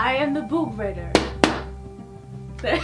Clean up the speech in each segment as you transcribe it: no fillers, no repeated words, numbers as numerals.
I am the Boob Raider. There.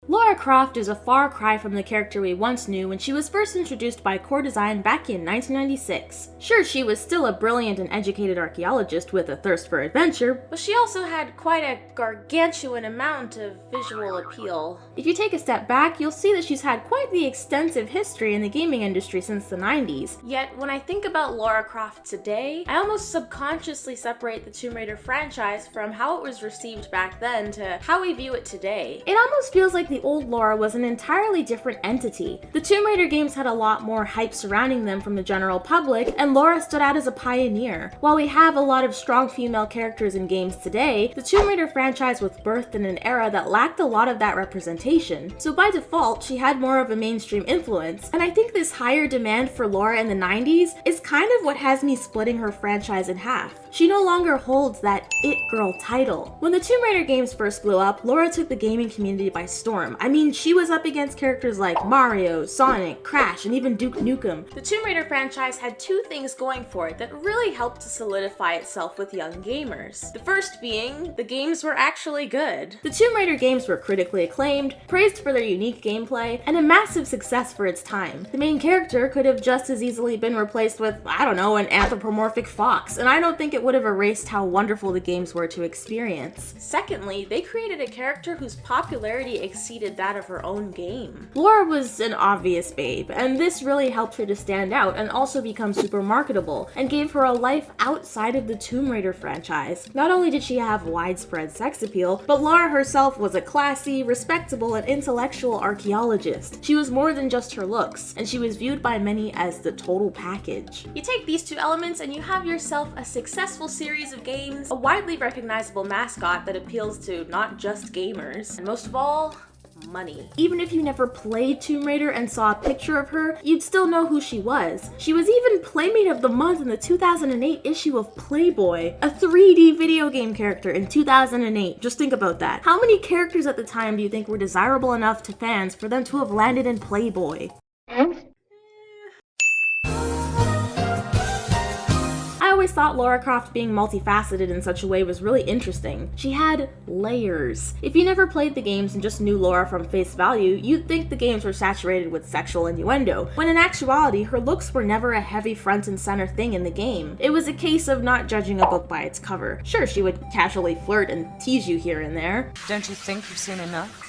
Lara Croft is a far cry from the character we once knew when she was first introduced by Core Design back in 1996. Sure, she was still a brilliant and educated archaeologist with a thirst for adventure, but she also had quite a gargantuan amount of visual appeal. If you take a step back, you'll see that she's had quite the extensive history in the gaming industry since the 90s. Yet, when I think about Lara Croft today, I almost subconsciously separate the Tomb Raider franchise from how it was received back then to how we view it today. It almost feels like the old Lara was an entirely different entity. The Tomb Raider games had a lot more hype surrounding them from the general public, and Lara stood out as a pioneer. While we have a lot of strong female characters in games today, the Tomb Raider franchise was birthed in an era that lacked a lot of that representation. So by default, she had more of a mainstream influence, and I think this higher demand for Lara in the 90s is kind of what has me splitting her franchise in half. She no longer holds that It Girl title. When the Tomb Raider games first blew up, Lara took the gaming community by storm. I mean, she was up against characters like Mario, Sonic, Crash, and even Duke Nukem. The Tomb Raider franchise had two things going for it that really helped to solidify itself with young gamers. The first being, the games were actually good. The Tomb Raider games were critically acclaimed, praised for their unique gameplay, and a massive success for its time. The main character could have just as easily been replaced with, I don't know, an anthropomorphic fox, and I don't think it would have erased how wonderful the games were to experience. Secondly, they created a character whose popularity exceeded that of her own game. Lara was an obvious babe, and this really helped her to stand out and also become super marketable, and gave her a life outside of the Tomb Raider franchise. Not only did she have widespread sex appeal, but Lara herself was a classy, respectable, and intellectual archaeologist. She was more than just her looks, and she was viewed by many as the total package. You take these two elements and you have yourself a successful series of games, a widely recognizable mascot that appeals to not just gamers, and most of all, money. Even if you never played Tomb Raider and saw a picture of her, you'd still know who she was. She was even Playmate of the Month in the 2008 issue of Playboy, a 3D video game character in 2008. Just think about that. How many characters at the time do you think were desirable enough to fans for them to have landed in Playboy? I always thought Lara Croft being multifaceted in such a way was really interesting. She had layers. If you never played the games and just knew Lara from face value, you'd think the games were saturated with sexual innuendo, when in actuality, her looks were never a heavy front and center thing in the game. It was a case of not judging a book by its cover. Sure, she would casually flirt and tease you here and there. Don't you think you've seen enough?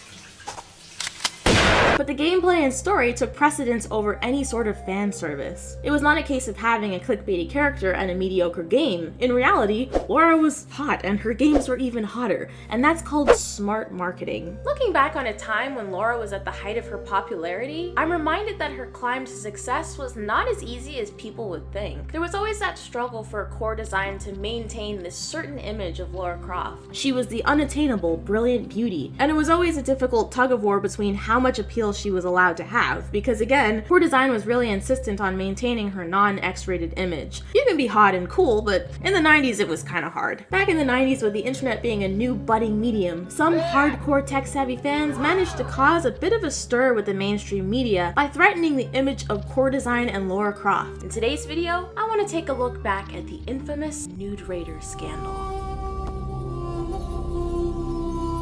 But the gameplay and story took precedence over any sort of fan service. It was not a case of having a clickbaity character and a mediocre game. In reality, Lara was hot and her games were even hotter, and that's called smart marketing. Looking back on a time when Lara was at the height of her popularity, I'm reminded that her climb to success was not as easy as people would think. There was always that struggle for Core Design to maintain this certain image of Lara Croft. She was the unattainable, brilliant beauty, and it was always a difficult tug-of-war between how much appeal she was allowed to have, because again, Core Design was really insistent on maintaining her non-X-rated image. You can be hot and cool, but in the 90s it was kinda hard. Back in the 90s, with the internet being a new budding medium, some hardcore tech-savvy fans managed to cause a bit of a stir with the mainstream media by threatening the image of Core Design and Lara Croft. In today's video, I want to take a look back at the infamous Nude Raider scandal.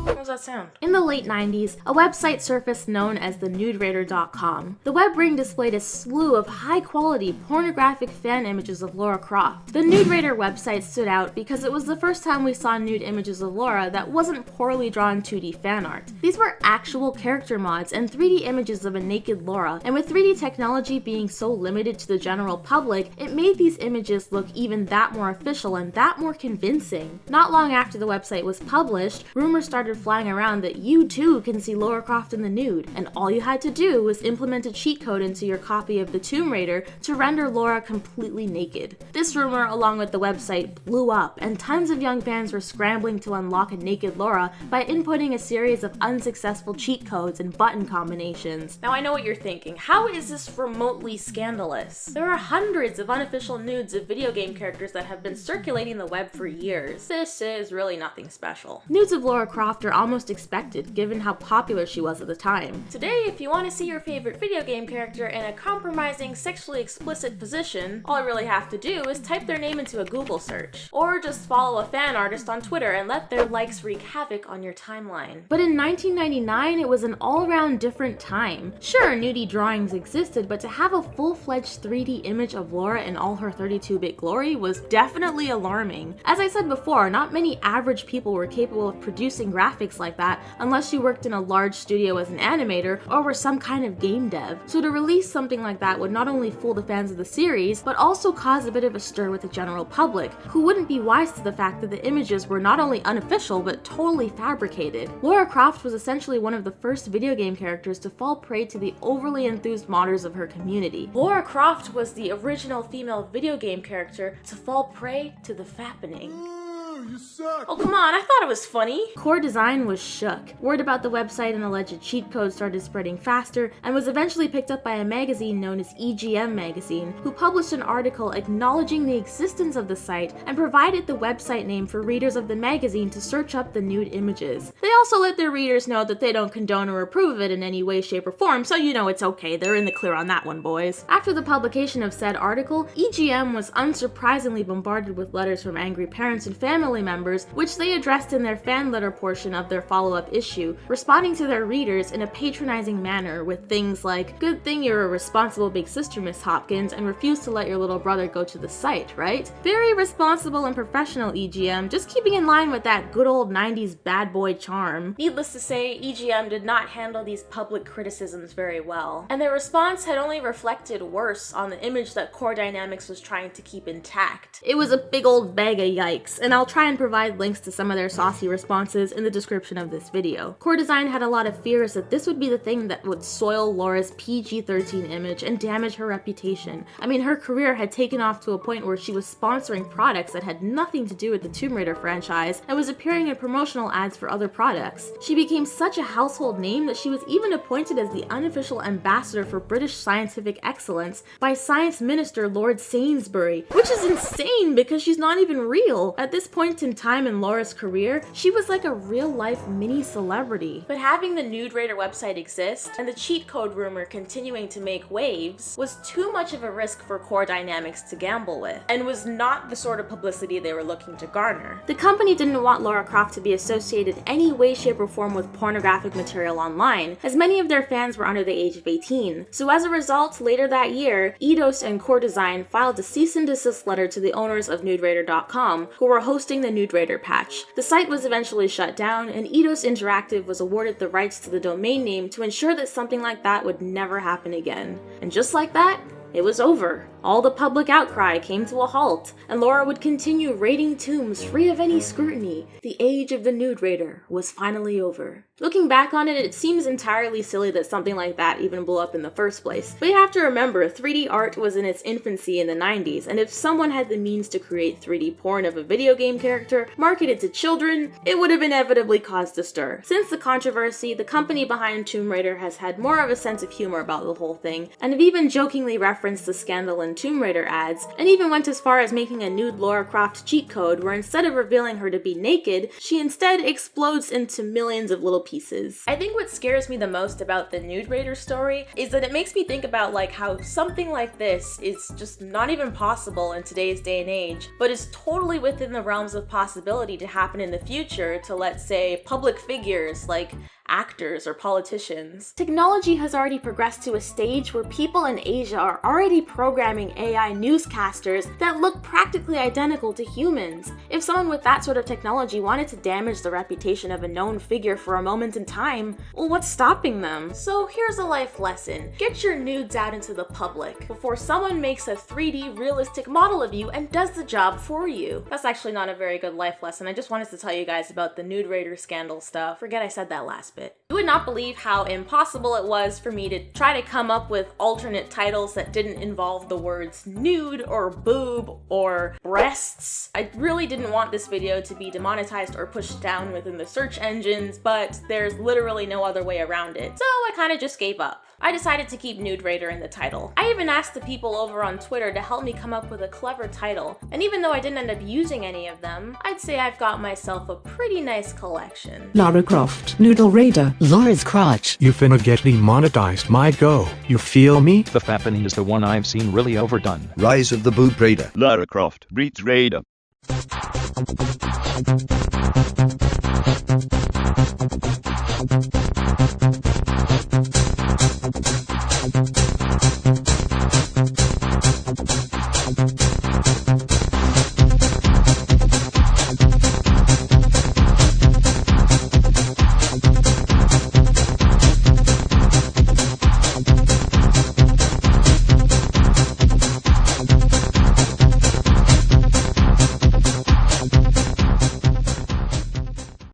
How does that sound? In the late 90s, a website surfaced known as the nuderaider.com. The web ring displayed a slew of high-quality pornographic fan images of Lara Croft. The Nude Raider website stood out because it was the first time we saw nude images of Lara that wasn't poorly drawn 2D fan art. These were actual character mods and 3D images of a naked Lara, and with 3D technology being so limited to the general public, it made these images look even that more official and that more convincing. Not long after the website was published, rumors started flying around that you too can see Lara Croft in the nude, and all you had to do was implement a cheat code into your copy of the Tomb Raider to render Lara completely naked. This rumor, along with the website, blew up, and tons of young fans were scrambling to unlock a naked Lara by inputting a series of unsuccessful cheat codes and button combinations. Now I know what you're thinking, how is this remotely scandalous? There are hundreds of unofficial nudes of video game characters that have been circulating the web for years. This is really nothing special. Nudes of Lara Croft Croft are almost expected, given how popular she was at the time. Today, if you want to see your favorite video game character in a compromising, sexually explicit position, all you really have to do is type their name into a Google search. Or just follow a fan artist on Twitter and let their likes wreak havoc on your timeline. But in 1999, it was an all-around different time. Sure, nudie drawings existed, but to have a full-fledged 3D image of Lara in all her 32-bit glory was definitely alarming. As I said before, not many average people were capable of producing graphics like that unless you worked in a large studio as an animator or were some kind of game dev. So to release something like that would not only fool the fans of the series, but also cause a bit of a stir with the general public, who wouldn't be wise to the fact that the images were not only unofficial, but totally fabricated. Lara Croft was essentially one of the first video game characters to fall prey to the overly enthused modders of her community. Lara Croft was the original female video game character to fall prey to the fappening. You suck. Oh, come on, I thought it was funny. Core Design was shook. Word about the website and alleged cheat codes started spreading faster, and was eventually picked up by a magazine known as EGM Magazine, who published an article acknowledging the existence of the site and provided the website name for readers of the magazine to search up the nude images. They also let their readers know that they don't condone or approve of it in any way, shape, or form, so you know it's okay. They're in the clear on that one, boys. After the publication of said article, EGM was unsurprisingly bombarded with letters from angry parents and family members, which they addressed in their fan letter portion of their follow-up issue, responding to their readers in a patronizing manner with things like, "Good thing you're a responsible big sister, Miss Hopkins, and refuse to let your little brother go to the site, right?" Very responsible and professional, EGM, just keeping in line with that good old 90s bad boy charm. Needless to say, EGM did not handle these public criticisms very well, and their response had only reflected worse on the image that Core Dynamics was trying to keep intact. It was a big old bag of yikes, and I'll try and provide links to some of their saucy responses in the description of this video. Core Design had a lot of fears that this would be the thing that would soil Lara's PG-13 image and damage her reputation. I mean, her career had taken off to a point where she was sponsoring products that had nothing to do with the Tomb Raider franchise and was appearing in promotional ads for other products. She became such a household name that she was even appointed as the unofficial ambassador for British scientific excellence by Science Minister Lord Sainsbury, which is insane because she's not even real. At this point in time in Lara's career, she was like a real-life mini-celebrity. But having the Nude Raider website exist, and the cheat code rumor continuing to make waves, was too much of a risk for Core Dynamics to gamble with, and was not the sort of publicity they were looking to garner. The company didn't want Lara Croft to be associated any way, shape, or form with pornographic material online, as many of their fans were under the age of 18. So as a result, later that year, Eidos and Core Design filed a cease and desist letter to the owners of NudeRaider.com, who were hosting the Nude Raider Patch. The site was eventually shut down, and Eidos Interactive was awarded the rights to the domain name to ensure that something like that would never happen again. And just like that, it was over. All the public outcry came to a halt, and Lara would continue raiding tombs free of any scrutiny. The age of the Nude Raider was finally over. Looking back on it, it seems entirely silly that something like that even blew up in the first place. But you have to remember, 3D art was in its infancy in the 90s, and if someone had the means to create 3D porn of a video game character marketed to children, it would have inevitably caused a stir. Since the controversy, the company behind Tomb Raider has had more of a sense of humor about the whole thing, and have even jokingly referenced the scandal in Tomb Raider ads, and even went as far as making a nude Lara Croft cheat code where instead of revealing her to be naked, she instead explodes into millions of little pieces. I think what scares me the most about the Nude Raider story is that it makes me think about like how something like this is just not even possible in today's day and age, but is totally within the realms of possibility to happen in the future to, let's say, public figures like actors or politicians. Technology has already progressed to a stage where people in Asia are already programming AI newscasters that look practically identical to humans. If someone with that sort of technology wanted to damage the reputation of a known figure for a moment in time, well, what's stopping them? So here's a life lesson. Get your nudes out into the public before someone makes a 3D realistic model of you and does the job for you. That's actually not a very good life lesson. I just wanted to tell you guys about the Nude Raider scandal stuff. Forget I said that last grasp it. You would not believe how impossible it was for me to try to come up with alternate titles that didn't involve the words nude or boob or breasts. I really didn't want this video to be demonetized or pushed down within the search engines, but there's literally no other way around it, so I kind of just gave up. I decided to keep Nude Raider in the title. I even asked the people over on Twitter to help me come up with a clever title, and even though I didn't end up using any of them, I'd say I've got myself a pretty nice collection. Lara Croft, Nude Raider, Lara's crotch. You finna get demonetized, my go. You feel me? The Fappening is the one I've seen really overdone. Rise of the Nude Raider. Lara Croft, Nude Raider.